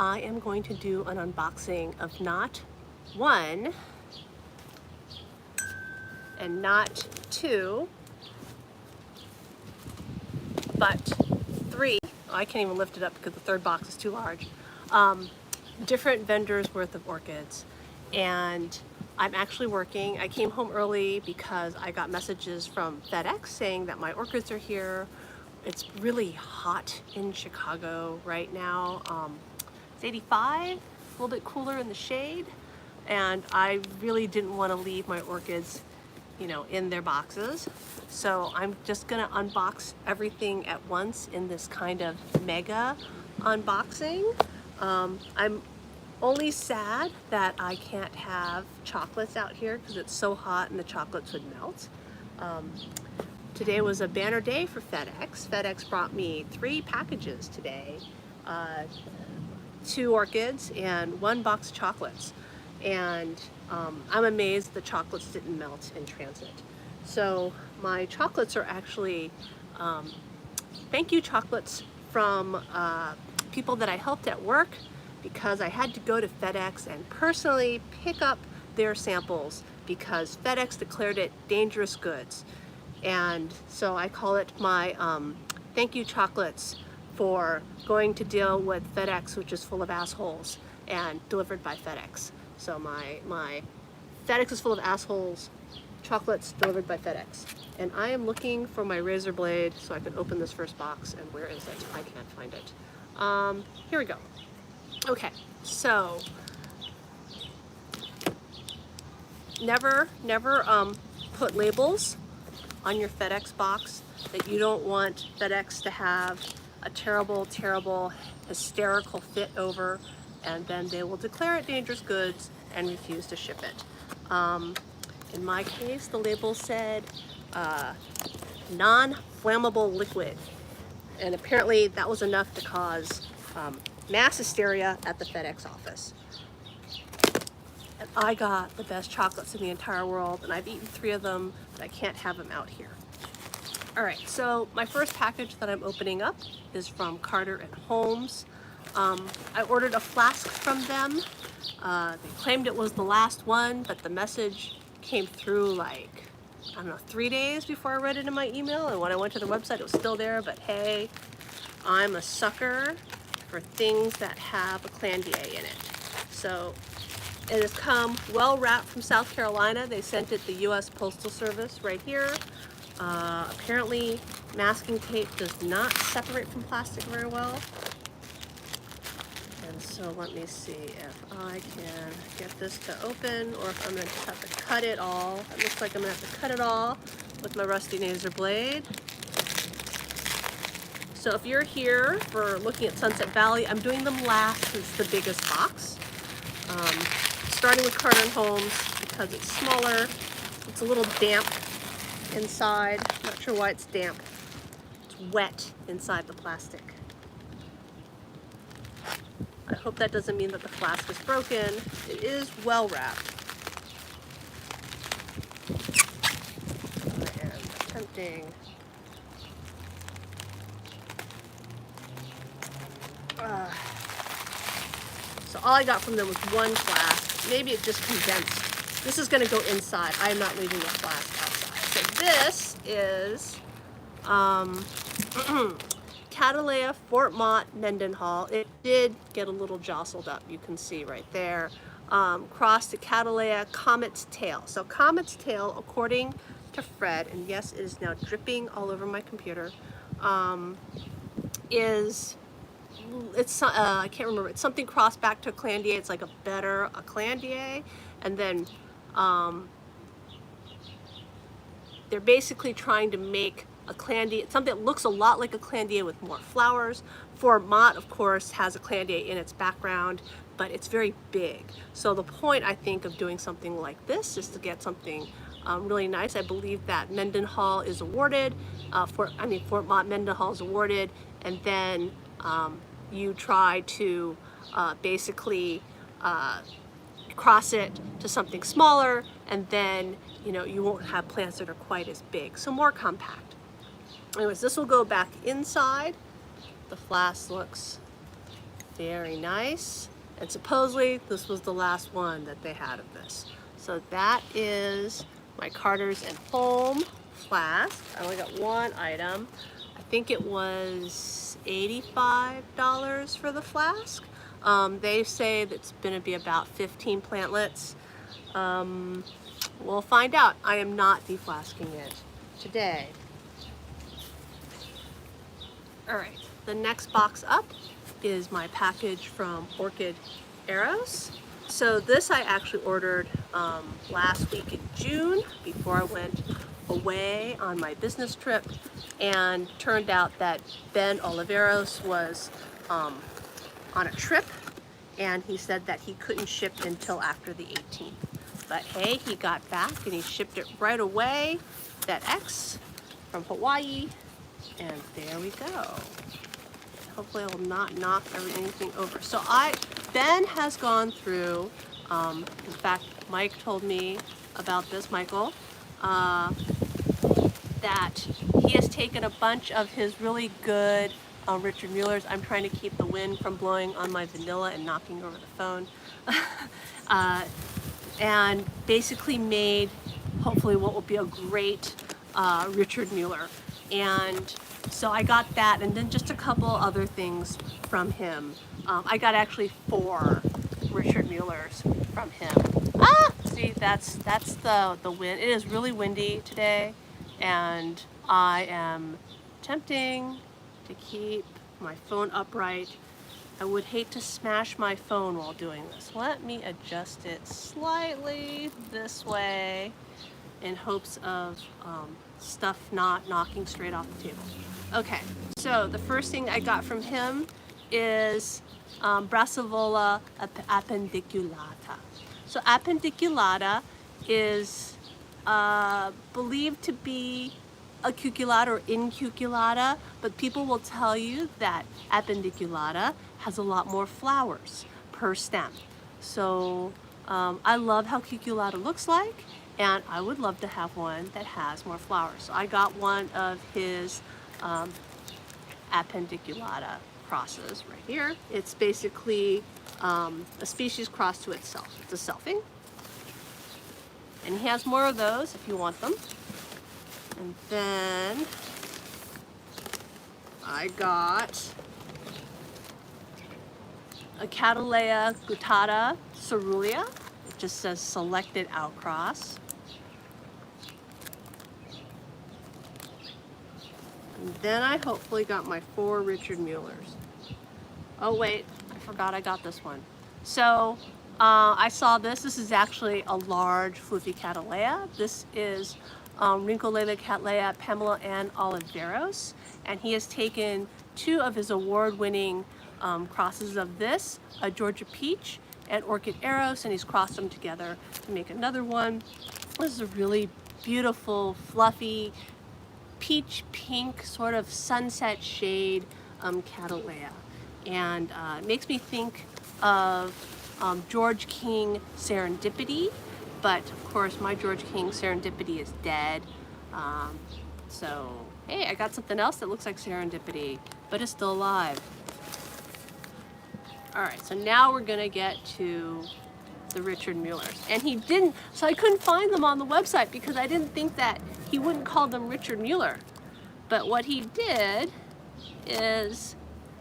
I am going to do an unboxing of not one and not two, but three. I can't even lift it up because the third box is too large. Different vendors worth of orchids. And I'm actually working. I came home early because I got messages from FedEx saying that my orchids are here. It's really hot in Chicago right now. It's 85, a little bit cooler in the shade. And I really didn't want to leave my orchids, in their boxes. So I'm just gonna unbox everything at once in this kind of mega unboxing. I'm only sad that I can't have chocolates out here because it's so hot and the chocolates would melt. Today was a banner day for FedEx. FedEx brought me 3 packages today, 2 orchids and 1 box of chocolates. And I'm amazed the chocolates didn't melt in transit. So my chocolates are actually thank you chocolates from people that I helped at work, because I had to go to FedEx and personally pick up their samples because FedEx declared it dangerous goods. And so I call it my thank you chocolates for going to deal with FedEx, which is full of assholes, and delivered by FedEx. So my FedEx is full of assholes, chocolates delivered by FedEx. And I am looking for my razor blade so I can open this first box, and where is it? I can't find it. Here we go. Okay, so never put labels on your FedEx box that you don't want FedEx to have a terrible, hysterical fit over, and then they will declare it dangerous goods and refuse to ship it. In my case, the label said non-flammable liquid, and apparently that was enough to cause mass hysteria at the FedEx office. And I got the best chocolates in the entire world, and I've eaten 3 of them, but I can't have them out here. All right, so my first package that I'm opening up is from Carter and Holmes. I ordered a flask from them. They claimed it was the last one, but the message came through like, I don't know, 3 days before I read it in my email, and when I went to the website, it was still there. But hey, I'm a sucker for things that have a Catalya in it. So it has come well wrapped from South Carolina. They sent it the US Postal Service right here. Apparently masking tape does not separate from plastic very well. And so let me see if I can get this to open, or if I'm gonna just have to cut it all. It looks like I'm gonna have to cut it all with my rusty razor blade. So if you're here for looking at Sunset Valley, I'm doing them last because it's the biggest box. Starting with Carter and Holmes because it's smaller. It's a little damp inside. Not sure why it's damp. It's wet inside the plastic. I hope that doesn't mean that the flask is broken. It is well wrapped. I am attempting. So all I got from them was 1 flask. Maybe it just condensed. This is going to go inside. I am not leaving the flask outside. So this is Catalya Fort Mont Mendenhall. It did get a little jostled up. You can see right there. Crossed to Catalya Comet's Tail. So Comet's Tail, according to Fred, and yes, it is now dripping all over my computer, I can't remember, it's something crossed back to a Catalya. It's like a Catalya, and then they're basically trying to make a Catalya, something that looks a lot like a Catalya with more flowers. Fort Mont, of course, has a Catalya in its background, but it's very big. So the point, I think, of doing something like this is to get something really nice. I believe that Mendenhall is awarded, Fort Mont Mendenhall is awarded, and then you try to basically cross it to something smaller, and then you won't have plants that are quite as big, so more compact. Anyways, this will go back inside. The flask looks Very nice. And supposedly this was the last one that they had of this. So that is my Carter's and Home flask. I only got one item. I think it was $85 for the flask. They say that's going to be about 15 plantlets. We'll find out. I am not deflasking it today. All right, the next box up is my package from Orchid Arrows. So this I actually ordered last week in June before I went away on my business trip, and turned out that Ben Oliveros was on a trip, and he said that he couldn't ship until after the 18th. But hey, he got back and he shipped it right away, FedEx from Hawaii, and there we go. Hopefully I will not knock anything over. So Ben has gone through, in fact, Mike told me about this, Michael, that he has taken a bunch of his really good Richard Muellers. I'm trying to keep the wind from blowing on my vanilla and knocking over the phone. And basically made, hopefully, what will be a great Richard Mueller. And so I got that, and then just a couple other things from him. I got actually 4 Richard Muellers from him. See, that's the wind. It is really windy today, and I am attempting to keep my phone upright. I would hate to smash my phone while doing this. Let me adjust it slightly this way in hopes of stuff not knocking straight off the table. Okay, so the first thing I got from him is Brassavola Appendiculata. So Appendiculata is believed to be a cuculata or incuculata, but people will tell you that Appendiculata has a lot more flowers per stem. So I love how cuculata looks like, and I would love to have one that has more flowers. So I got one of his Appendiculata crosses right here. It's basically a species cross to itself. It's a selfing. And he has more of those if you want them. And then I got a Catalya gutata cerulean. It just says selected outcross. And then I hopefully got my 4 Richard Muellers. Oh wait, I forgot I got this one. So I saw this. This is actually a large fluffy Catalya. This is Rincolella Catalya, Pamela and Oliveros, and he has taken 2 of his award-winning crosses of this, a Georgia Peach and Orchid Arrows, and he's crossed them together to make another one. This is a really beautiful, fluffy, peach pink, sort of sunset shade Catalya, and it makes me think of George King Serendipity, but of course my George King Serendipity is dead. So hey, I got something else that looks like Serendipity, but it's still alive. All right, so now we're gonna get to the Richard Muellers. And he didn't, so I couldn't find them on the website because I didn't think that he wouldn't call them Richard Mueller. But what he did is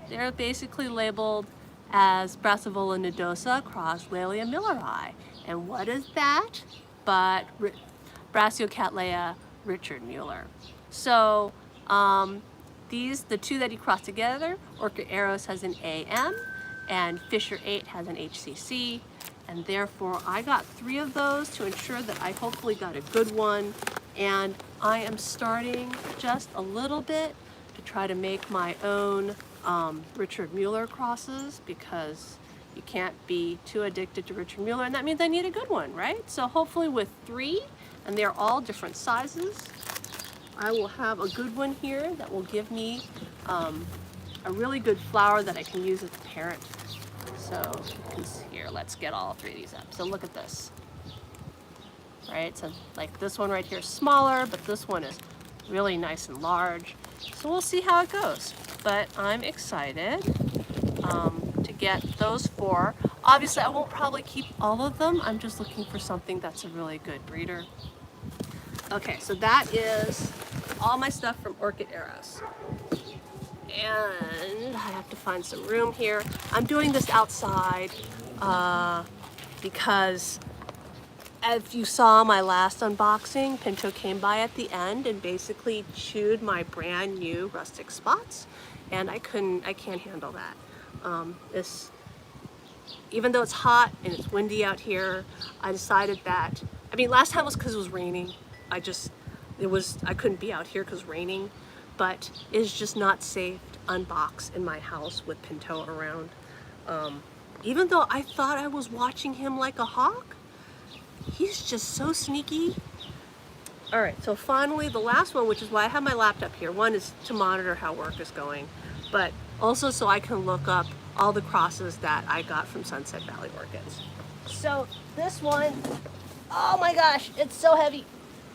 they're basically labeled as Brassavola nodosa cross Laelia milleri. And what is that but Brassavola Richard Mueller? So the 2 that he crossed together, Orchid Arrows has an AM, and Fisher 8 has an HCC, and therefore I got 3 of those to ensure that I hopefully got a good one. And I am starting just a little bit to try to make my own Richard Mueller crosses, because you can't be too addicted to Richard Mueller, and that means I need a good one, right? So hopefully with 3, and they're all different sizes, I will have a good one here that will give me a really good flower that I can use as a parent. So here, let's get all 3 of these up. So look at this. Right, so like this one right here is smaller, but this one is really nice and large. So we'll see how it goes. But I'm excited to get those 4. Obviously, I won't probably keep all of them. I'm just looking for something that's a really good breeder. Okay, so that is all my stuff from Orchid Arrows. And I have to find some room here. I'm doing this outside because if you saw my last unboxing, Pinto came by at the end and basically chewed my brand new rustic spots, and I can't handle that. Even though it's hot and it's windy out here, I decided that, I mean, last time was because it was raining. I couldn't be out here because raining, but it's just not safe to unbox in my house with Pinto around. Even though I thought I was watching him like a hawk, he's just so sneaky. All right, so finally the last one, which is why I have my laptop here. One is to monitor how work is going, but also so I can look up all the crosses that I got from Sunset Valley Orchids. So this one, oh my gosh, it's so heavy.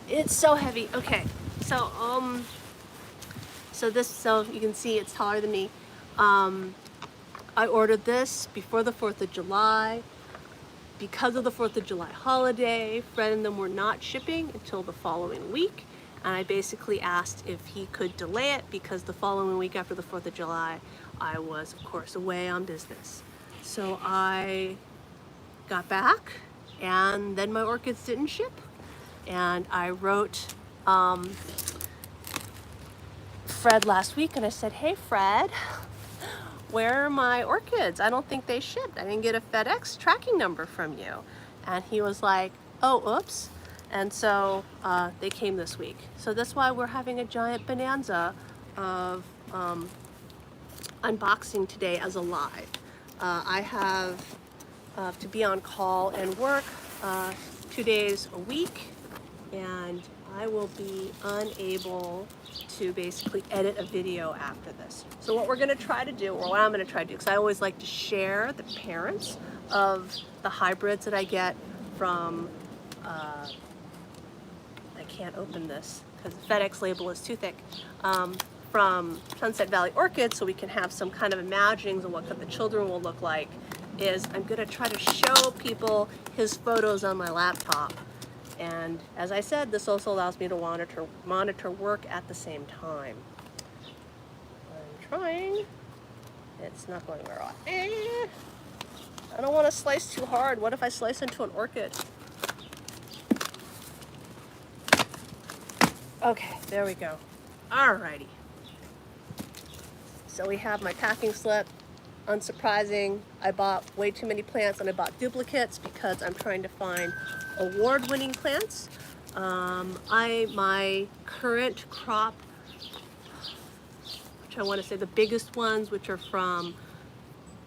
It's so heavy. Okay, so so you can see it's taller than me. I ordered this before the 4th of July. Because of the 4th of July holiday, Fred and them were not shipping until the following week. And I basically asked if he could delay it because the following week after the 4th of July, I was, of course, away on business. So I got back, and then my orchids didn't ship. And I wrote Fred last week, and I said, "Hey, Fred, where are my orchids? I don't think they shipped. I didn't get a FedEx tracking number from you." And he was like, "Oh, oops." And so they came this week. So that's why we're having a giant bonanza of unboxing today as a live. I have to be on call and work 2 days a week, and I will be unable to basically edit a video after this. So what we're gonna try to do, or what I'm gonna try to do, because I always like to share the parents of the hybrids that I get from, I can't open this because the FedEx label is too thick, from Sunset Valley Orchids, so we can have some kind of imaginings of what the children will look like, is I'm gonna try to show people his photos on my laptop. And as I said, this also allows me to monitor work at the same time. I'm trying. It's not going very well. I don't want to slice too hard. What if I slice into an orchid? Okay, there we go. Alrighty. So we have my packing slip. Unsurprising, I bought way too many plants and I bought duplicates because I'm trying to find award-winning plants. My current crop, which I want to say the biggest ones, which are from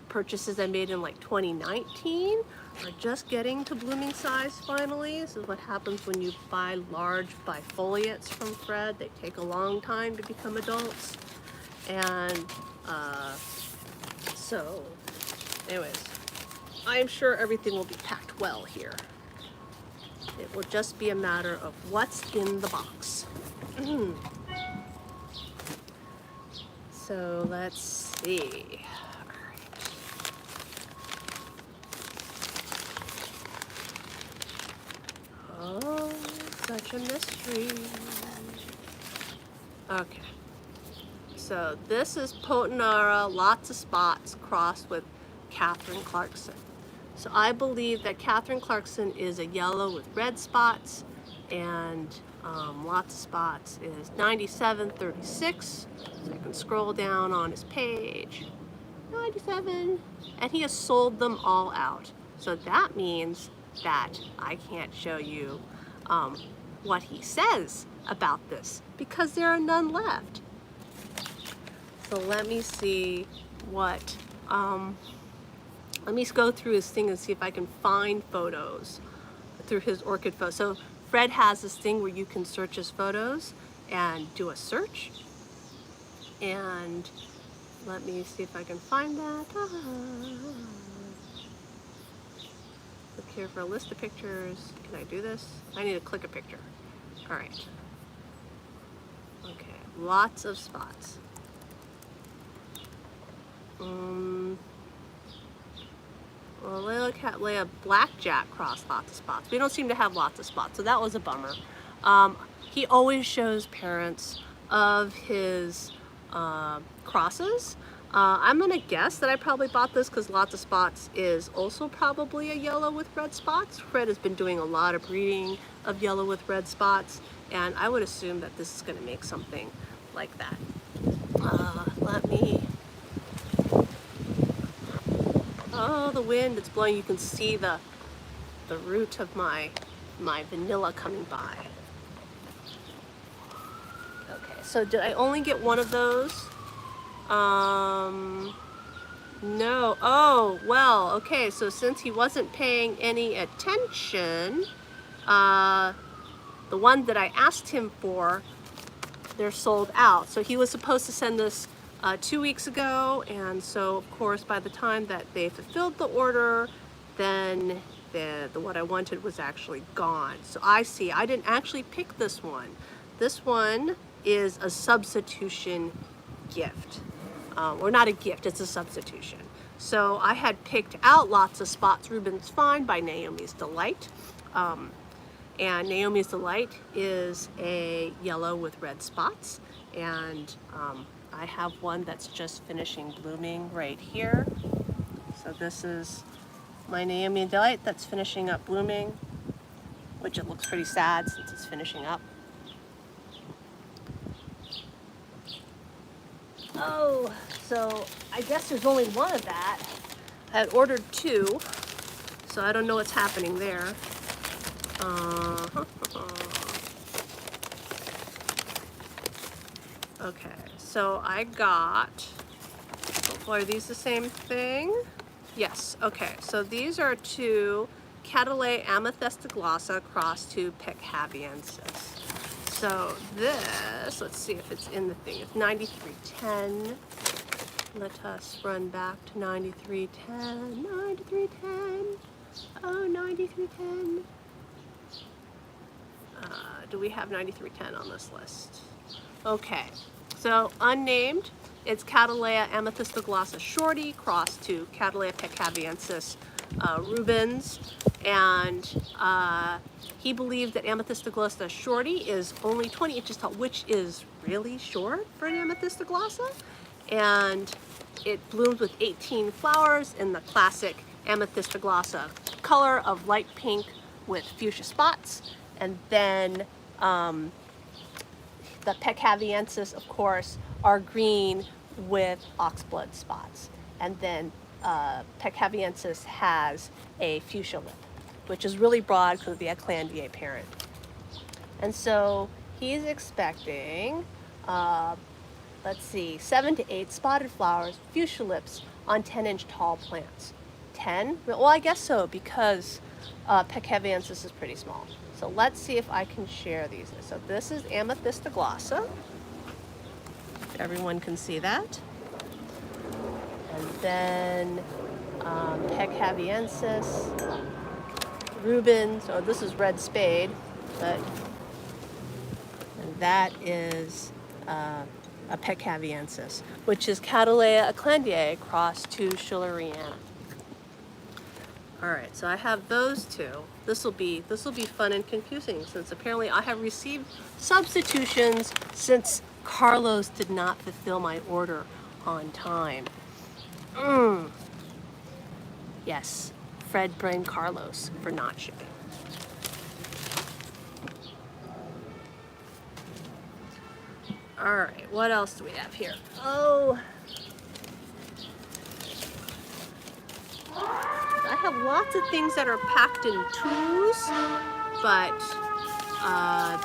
purchases I made in like 2019, are just getting to blooming size finally. This is what happens when you buy large bifoliates from Fred. They take a long time to become adults. And so anyways, I am sure everything will be packed well here. It will just be a matter of what's in the box. So let's see. Oh, such a mystery. Okay. So this is Potinara, lots of spots, crossed with Catherine Clarkson. So I believe that Catherine Clarkson is a yellow with red spots, and lots of spots is 9736. So you can scroll down on his page. 97. And he has sold them all out. So that means that I can't show you what he says about this because there are none left. So let me see what, let me go through his thing and see if I can find photos through his orchid photos. So Fred has this thing where you can search his photos and do a search. And let me see if I can find that. Look here for a list of pictures. Can I do this? I need to click a picture. All right. Okay, lots of spots. Well, Catalya Blackjack crossed lots of spots. We don't seem to have lots of spots, so that was a bummer. He always shows parents of his crosses. I'm gonna guess that I probably bought this because lots of spots is also probably a yellow with red spots. Fred has been doing a lot of breeding of yellow with red spots, and I would assume that this is gonna make something like that. Let me. Oh, the wind, it's blowing. You can see the root of my vanilla coming by. Okay, so did I only get one of those? No. Oh, well, okay, so since he wasn't paying any attention, the one that I asked him for, they're sold out. So he was supposed to send this 2 weeks ago, and so of course by the time that they fulfilled the order, then the what I wanted was actually gone. So I see, I didn't actually pick this one. This one is a substitution gift. Or not a gift, it's a substitution. So I had picked out Lots of Spots Rubens Fine by Naomi's Delight. And Naomi's Delight is a yellow with red spots. And I have one that's just finishing blooming right here. So this is my Naomi Delight that's finishing up blooming, which it looks pretty sad since it's finishing up. Oh, so I guess there's only one of that. I had ordered 2, so I don't know what's happening there. Okay, so I got, hopefully are these the same thing? Yes, okay, so these are 2 Catalya Amethystoglosса crossed to Peccaviensis. So this, let's see if it's in the thing, it's 9310. Let us run back to 9310, 9310, oh, 9310. Do we have 9310 on this list? Okay, so unnamed, it's Catalya Amethystoglossa Shorty crossed to Catalya Peccaviensis Rubens, and he believed that Amethystoglossa Shorty is only 20 inches tall, which is really short for an Amethystoglossa, and it blooms with 18 flowers in the classic Amethystoglossa color of light pink with fuchsia spots, and then the Peccaviensis, of course, are green with oxblood spots. And then Peccaviensis has a fuchsia lip, which is really broad because of the Eclandier parent. And so he's expecting, let's see, 7 to 8 spotted flowers, fuchsia lips on 10-inch tall plants. 10? Well, I guess so, because Peccaviensis is pretty small. So let's see if I can share these. So this is Amethystoglossa. Everyone can see that. And then Peccaviensis, Rubens, oh, this is Red Spade, but and that is a Peccaviensis, which is Catalya Eclandier crossed to Schilleriana. All right, so I have those 2. This will be fun and confusing since apparently I have received substitutions since Carlos did not fulfill my order on time. Yes, Fred blamed Carlos for not shipping. All right, what else do we have here? Oh, I have lots of things that are packed in 2s, but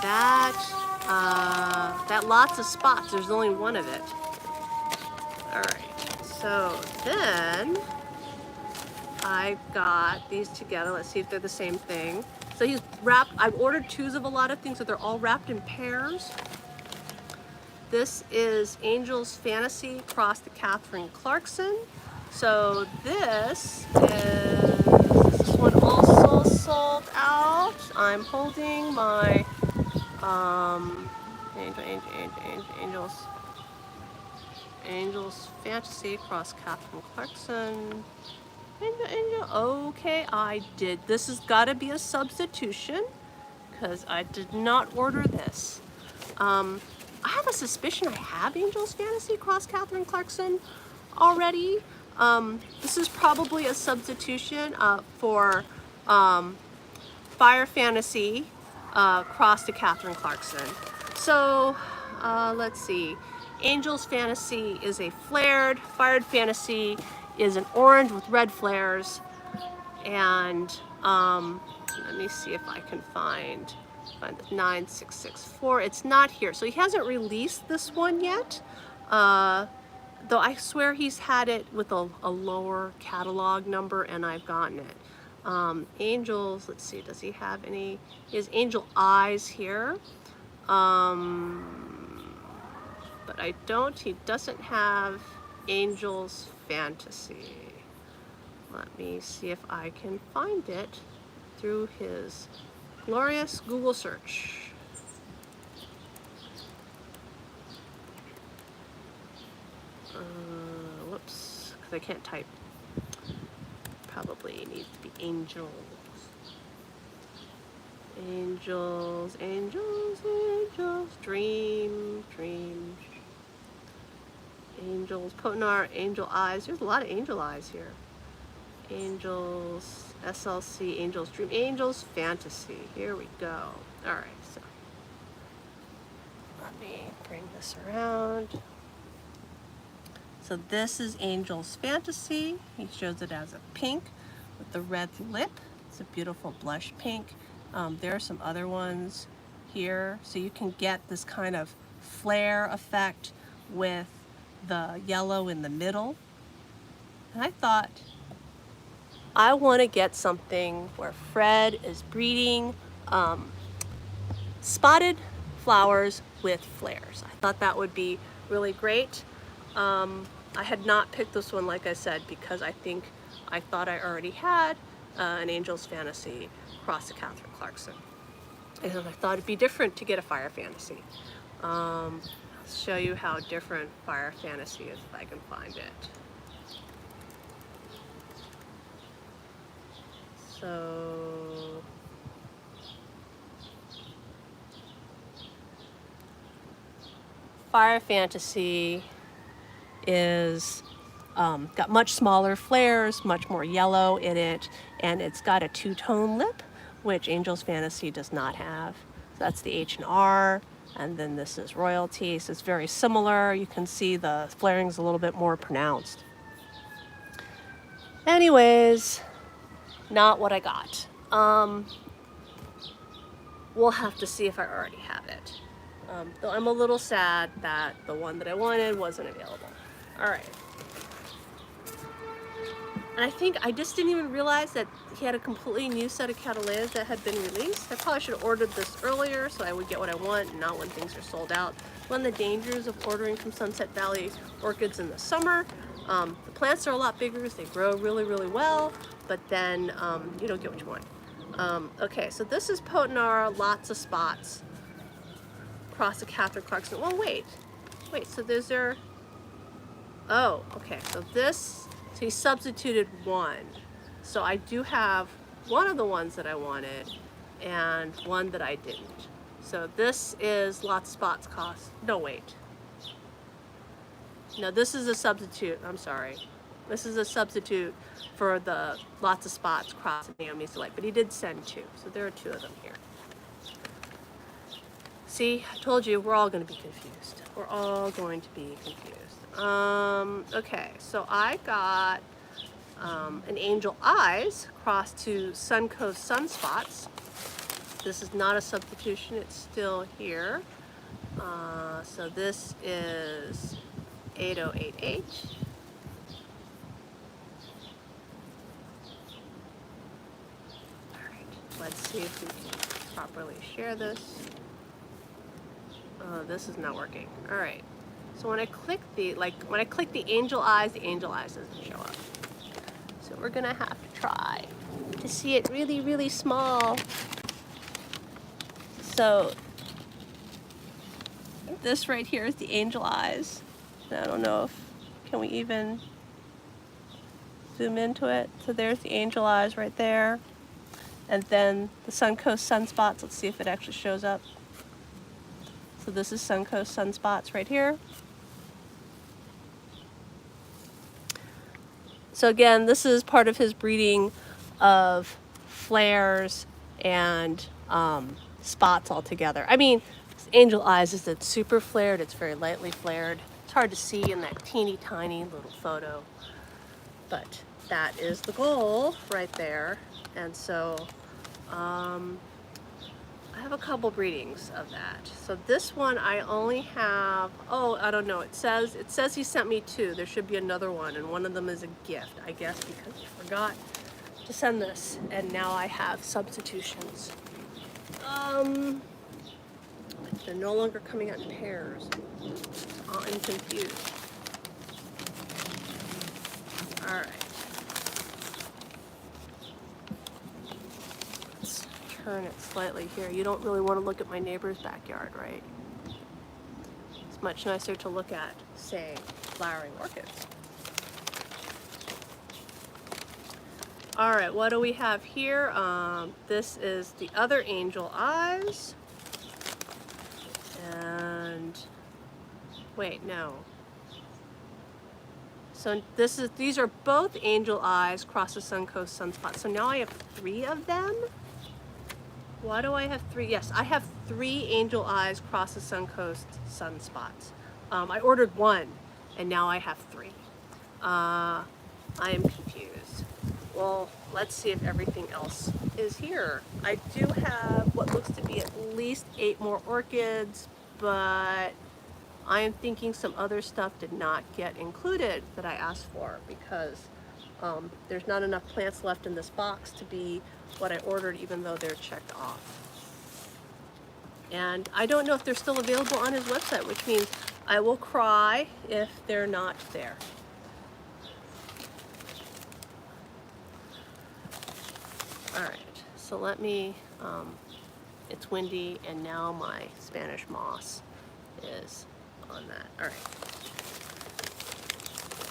that Lots of Spots, there's only one of it. All right, so then I got these together. Let's see if they're the same thing. So he's wrapped, I've ordered 2s of a lot of things, so they're all wrapped in pairs. This is Angel's Fantasy crossed to Catherine Clarkson. So this one also sold out. I'm holding my Angel's Fantasy cross Catherine Clarkson. Angel. Okay, I did. This has got to be a substitution because I did not order this. I have a suspicion I have Angel's Fantasy Cross Catherine Clarkson already. This is probably a substitution for Fire Fantasy cross to Catherine Clarkson. So let's see. Angel's Fantasy is a flared. Fired Fantasy is an orange with red flares. And let me see if I can find the 9664. It's not here. So he hasn't released this one yet. Though I swear he's had it with a lower catalog number and I've gotten it. Angels, let's see, does he have any? He has Angel Eyes here. But he doesn't have Angel's Fantasy. Let me see if I can find it through his glorious Google search. Whoops, because I can't type. Probably needs to be Angels. Angels, angels, angels, dream. Angels, Potenar, Angel Eyes. There's a lot of Angel Eyes here. Angels, SLC, Angels Dream, Angels Fantasy. Here we go. All right, so let me bring this around. So this is Angel's Fantasy. He shows it as a pink with the red lip. It's a beautiful blush pink. There are some other ones here. So you can get this kind of flare effect with the yellow in the middle. And I thought, I want to get something where Fred is breeding spotted flowers with flares. I thought that would be really great. I had not picked this one, like I said, because I thought I already had an Angel's Fantasy cross to Catherine Clarkson. And I thought it'd be different to get a Fire Fantasy. I'll show you how different Fire Fantasy is if I can find it. So Fire Fantasy is got much smaller flares, much more yellow in it, and it's got a two-tone lip, which Angel's Fantasy does not have. So that's the H&R, and then this is Royalty, so it's very similar. You can see the flaring's a little bit more pronounced. Anyways, not what I got. We'll have to see if I already have it. Though I'm a little sad that the one that I wanted wasn't available. All right. And I think I just didn't even realize that he had a completely new set of Catalyas that had been released. I probably should have ordered this earlier so I would get what I want and not when things are sold out. One of the dangers of ordering from Sunset Valley orchids in the summer, the plants are a lot bigger because they grow really, really well, but then you don't get what you want. Okay, so this is Potenar, lots of spots. Cross to Catherine Clarkson. Well, wait, so there's their, oh, okay, so he substituted one. So I do have one of the ones that I wanted and one that I didn't. So this is lots of spots cost, no wait. No, this is a substitute, I'm sorry. This is a substitute for the lots of spots cross and Naomi's Delight, but he did send two, so there are two of them here. See, I told you, we're all going to be confused. We're all going to be confused. Okay, so I got an Angel Eyes crossed to Suncoast Sunspots. This is not a substitution, it's still here. So this is 8088. All right, let's see if we can properly share this. This is not working. All right. So when I click the Angel Eyes doesn't show up. So we're gonna have to try to see it really, really small. So this right here is the Angel Eyes. I don't know if, can we even, zoom into it. So there's the angel eyes right there. And then the Suncoast Sunspots. Let's see if it actually shows up. So this is Suncoast Sunspots right here. So again, this is part of his breeding of flares and spots all together. I mean, angel eyes is it's super flared. It's very lightly flared. It's hard to see in that teeny tiny little photo, but that is the goal right there. And so I have a couple breedings of that. So this one I only have, oh, I don't know. It says he sent me two. There should be another one, and one of them is a gift, I guess, because he forgot to send this, and now I have substitutions. They're no longer coming out in pairs. I'm confused. All right. Let's turn it slightly here. You don't really want to look at my neighbor's backyard, right? It's much nicer to look at, say, flowering orchids. All right, what do we have here? This is the other angel eyes. And wait, no. So these are both angel eyes cross the Suncoast Sunspots. So now I have 3 of them. Why do I have 3? Yes, I have 3 angel eyes cross the Suncoast Sunspots. I ordered 1, and now I have 3. I am confused. Well, let's see if everything else is here. I do have what looks to be at least 8 more orchids, but I am thinking some other stuff did not get included that I asked for because there's not enough plants left in this box to be what I ordered, even though they're checked off. And I don't know if they're still available on his website, which means I will cry if they're not there. All right, so let me, it's windy and now my Spanish moss is on that. All right.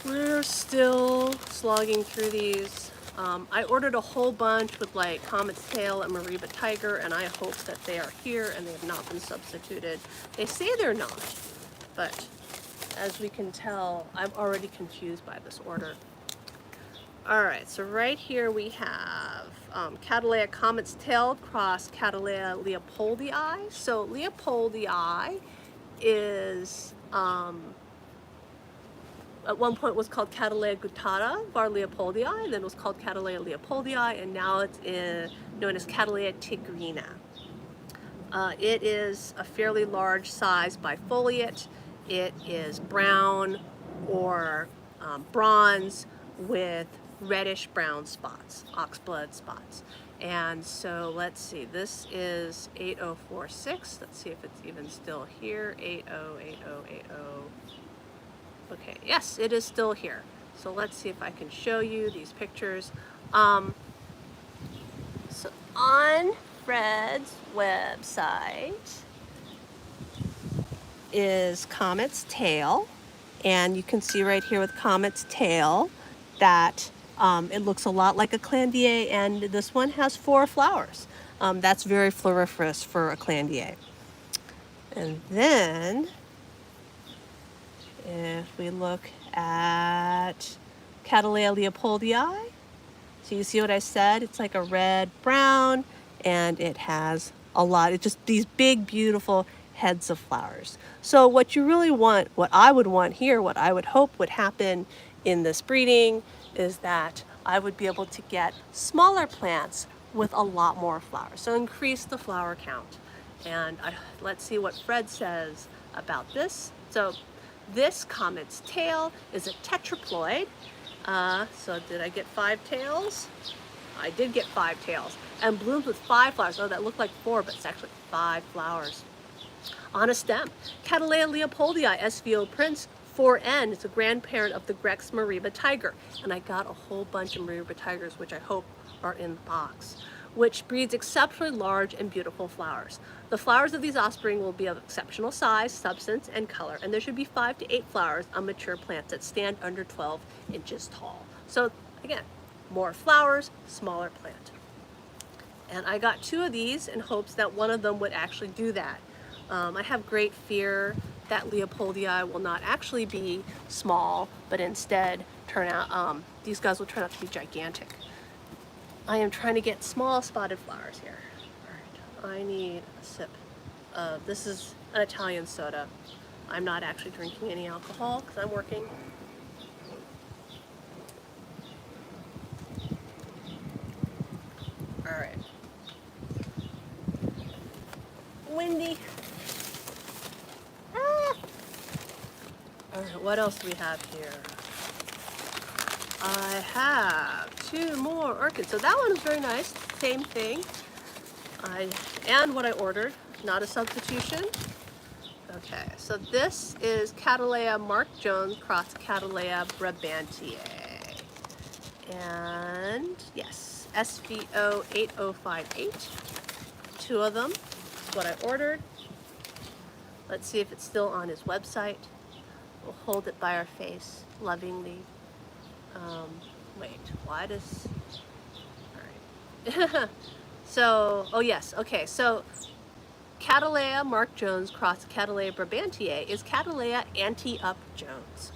We're still slogging through these. I ordered a whole bunch with like Comet's Tail and Mariba Tiger, and I hope that they are here and they have not been substituted. They say they're not, but as we can tell, I'm already confused by this order. All right, so right here we have Catalya Comet's Tail cross Catalya Leopoldi. So Leopoldi is at one point was called Catalya guttata var Leopoldi, and then it was called Catalya Leopoldi, and now it's known as Catalya tigrina. It is a fairly large size bifoliate. It is brown or bronze with reddish brown spots, oxblood spots. And so let's see, this is 8046. Let's see if it's even still here. 808080. Okay, yes, it is still here. So let's see if I can show you these pictures. So on Fred's website is Comet's Tail, and you can see right here with Comet's Tail that it looks a lot like a Clandier, and this one has 4 flowers. That's very floriferous for a Clandier. And then if we look at Catalya Leopoldi, so you see what I said? It's like a red brown, and it has a lot. It's just these big, beautiful heads of flowers. So what you really want, what I would want here, what I would hope would happen in this breeding is that I would be able to get smaller plants with a lot more flowers. So increase the flower count. And let's see what Fred says about this. So this Comet's Tail is a tetraploid. So did I get 5 tails? I did get 5 tails. And blooms with 5 flowers. Oh, that looked like 4, but it's actually 5 flowers on a stem. Catalya Leopoldi, SVO Prince, 4N. It's a grandparent of the Grex Mariba tiger. And I got a whole bunch of Mariba tigers, which I hope are in the box, which breeds exceptionally large and beautiful flowers. The flowers of these offspring will be of exceptional size, substance, and color, and there should be 5 to 8 flowers on mature plants that stand under 12 inches tall. So Again, more flowers, smaller plant. And I got 2 of these in hopes that one of them would actually do that. I have great fear that Leopoldi will not actually be small, but instead turn out, these guys will turn out to be gigantic. I am trying to get small spotted flowers here. All right, I need a sip of, this is an Italian soda. I'm not actually drinking any alcohol because I'm working. All right. Windy. Ah. All right, what else do we have here? I have 2 more orchids. So that one is very nice. Same thing. And what I ordered, not a substitution. Okay, so this is Catalya Mark Jones cross Catalya Brabantiae. And yes, SVO 8058. 2 of them. That's what I ordered. Let's see if it's still on his website. We'll hold it by our face lovingly. Wait, why does, all right. So, oh yes, okay, so Catalya Mark Jones cross Catalya Brabantiae is Catalya Anti-Up Jones.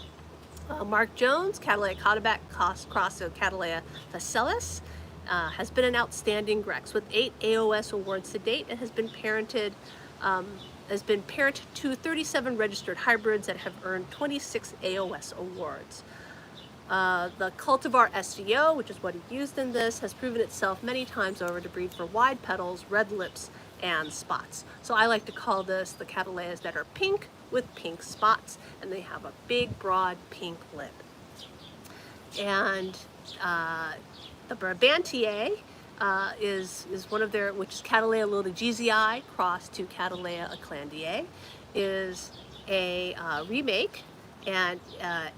Mark Jones, Catalya caudabac cross Catalya facilis, has been an outstanding Grex with 8 AOS awards to date and has been parented to 37 registered hybrids that have earned 26 AOS awards. The cultivar SVO, which is what he used in this, has proven itself many times over to breed for wide petals, red lips, and spots. So I like to call this the Catalyas that are pink with pink spots, and they have a big, broad pink lip. And the Brabantiae is one of their, which is Catalya lilligizii crossed to Catalya Aclandiae, is a remake. And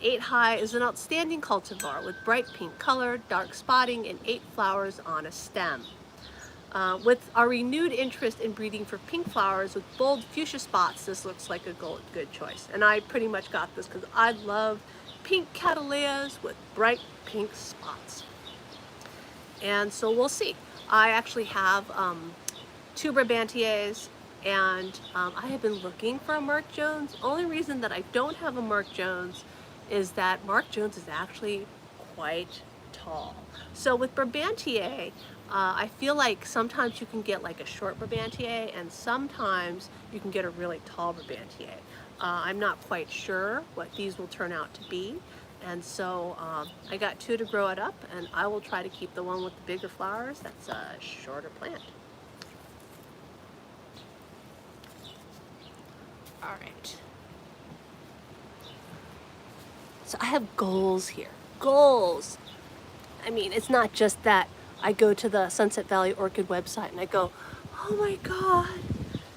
8 high is an outstanding cultivar with bright pink color, dark spotting, and 8 flowers on a stem. With our renewed interest in breeding for pink flowers with bold fuchsia spots, this looks like a good choice. And I pretty much got this because I love pink Catalyas with bright pink spots. And so we'll see. I actually have 2 Brabantiaes. And I have been looking for a Mark Jones. Only reason that I don't have a Mark Jones is that Mark Jones is actually quite tall. So with Brabantiae, I feel like sometimes you can get like a short Brabantiae and sometimes you can get a really tall Brabantiae. I'm not quite sure what these will turn out to be. And so I got 2 to grow it up, and I will try to keep the one with the bigger flowers that's a shorter plant. All right. So I have goals here. Goals. I mean, it's not just that I go to the Sunset Valley Orchid website and I go, oh my God,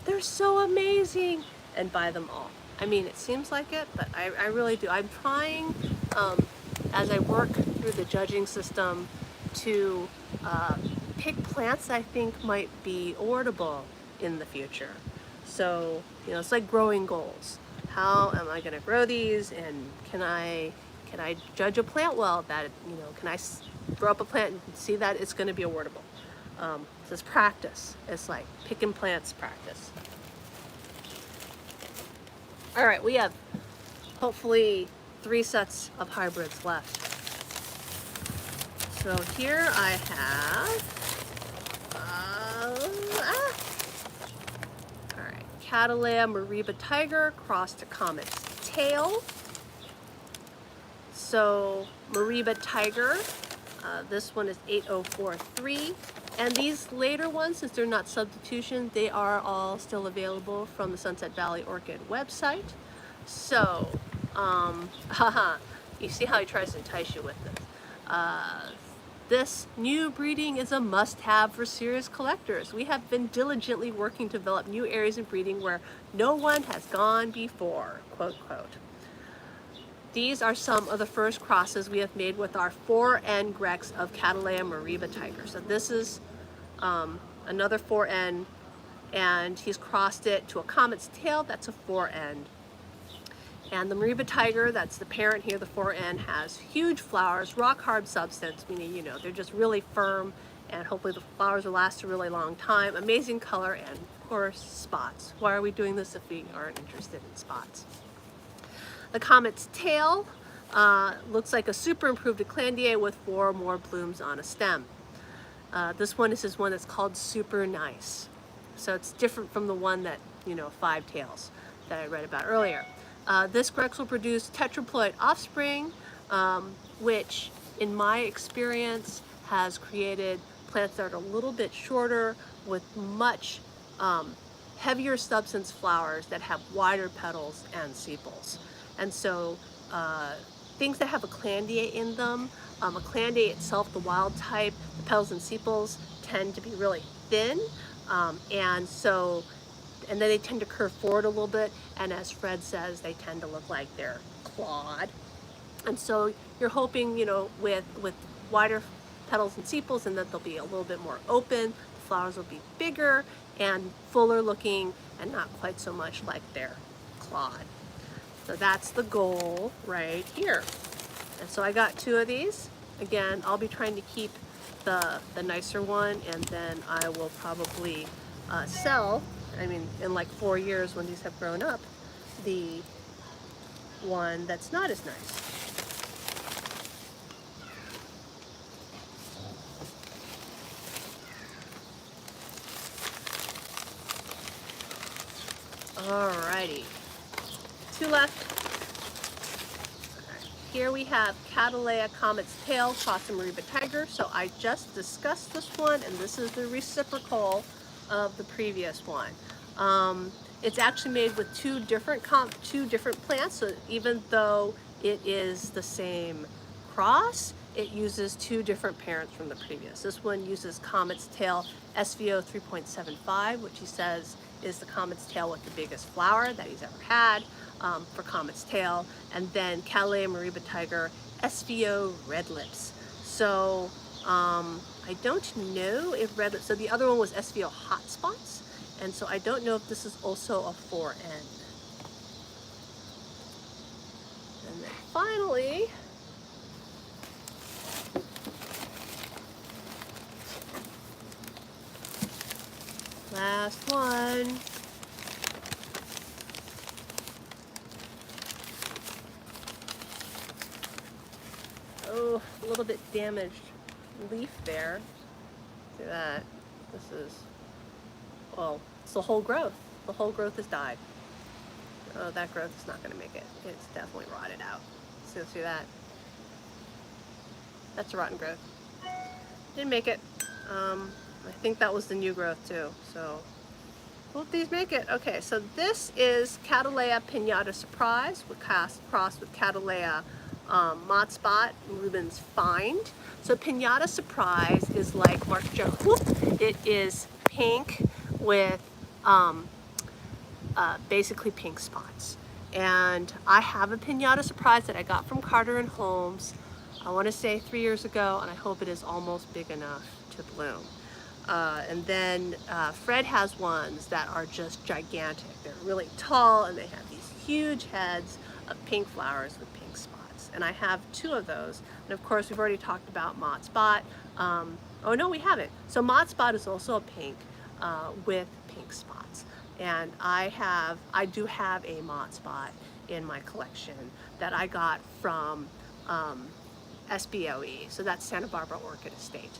they're so amazing, and buy them all. I mean, it seems like it, but I really do. I'm trying, as I work through the judging system, to pick plants I think might be awardable in the future. So, you know, it's like growing goals. How am I going to grow these, and can I judge a plant well? That, you know, can I grow up a plant and see that it's going to be awardable? So it's practice. It's like picking plants practice. All right, we have hopefully 3 sets of hybrids left. So here I have Catalya Mariba Tiger crossed to Comet's tail. So Mariba Tiger, this one is 8043. And these later ones, since they're not substitution, they are all still available from the Sunset Valley Orchid website. So, you see how he tries to entice you with this. This new breeding is a must-have for serious collectors. We have been diligently working to develop new areas of breeding where no one has gone before, quote, quote. These are some of the first crosses we have made with our 4N Grex of Catalya Mariba Tiger. So this is another 4N, and he's crossed it to a Comet's tail, that's a 4N. And the Mariba tiger, that's the parent here, the 4N, has huge flowers, rock hard substance, meaning, you know, they're just really firm, and hopefully the flowers will last a really long time. Amazing color, and of course, spots. Why are we doing this if we aren't interested in spots? The Comet's tail looks like a super improved Eclandia with 4 more blooms on a stem. This is one that's called Super Nice. So it's different from the one that, you know, 5 tails that I read about earlier. This Grex will produce tetraploid offspring, which in my experience has created plants that are a little bit shorter with much heavier substance flowers that have wider petals and sepals. And so things that have Eclandia in them, Eclandia itself, the wild type, the petals and sepals tend to be really thin, and then they tend to curve forward a little bit, and as Fred says, they tend to look like they're clawed. And so you're hoping, you know, with wider petals and sepals, and that they'll be a little bit more open, the flowers will be bigger and fuller looking, and not quite so much like they're clawed. So that's the goal right here. And so I got 2 of these. Again, I'll be trying to keep the nicer one, and then I will probably sell, I mean, in like 4 years when these have grown up, the one that's not as nice. Alrighty, 2 left. Here we have Catalya Comet's tail, Cross and Mariba tiger. So I just discussed this one, and this is the reciprocal of the previous one. It's actually made with two different plants, so even though it is the same cross, it uses 2 different parents from the previous. This one uses Comet's tail SVO 3.75, which he says is the Comet's tail with the biggest flower that he's ever had for Comet's tail, and then Catalya Mariba tiger SVO red lips. So I don't know if red lips, so the other one was SVO hotspots, and so I don't know if this is also a 4N. And then finally, last one. Oh, a little bit damaged leaf there. See that? This is, well, it's the whole growth. The whole growth has died. Oh, that growth is not going to make it. It's definitely rotted out. See that? That's a rotten growth. Didn't make it. I think that was the new growth too. So, hope these make it. Okay, so this is Catalya Pinata Surprise crossed with Catalya Mott Spot, Rubens Find. So Pinata Surprise is like Mark Jones. It is pink with basically pink spots. And I have a Pinata Surprise that I got from Carter and Holmes, I want to say 3 years ago, and I hope it is almost big enough to bloom. And then Fred has ones that are just gigantic. They're really tall, and they have these huge heads of pink flowers with pink spots. And I have 2 of those. And of course, we've already talked about Mott Spot. Oh no, we haven't. So Mott Spot is also a pink with pink spots. And I do have a Mott Spot in my collection that I got from SBOE. So that's Santa Barbara Orchid Estate.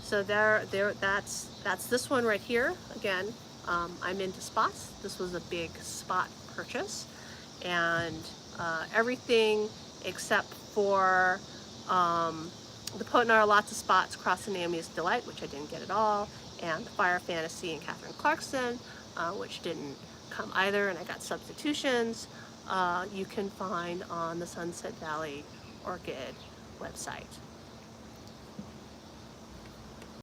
So that's this one right here. Again, I'm into spots. This was a big spot purchase, and everything except for the Potinara Lots of Spots, Cross and Naomi's Delight, which I didn't get at all, and the Fire Fantasy and Catherine Clarkson, which didn't come either, and I got substitutions. You can find on the Sunset Valley Orchid website.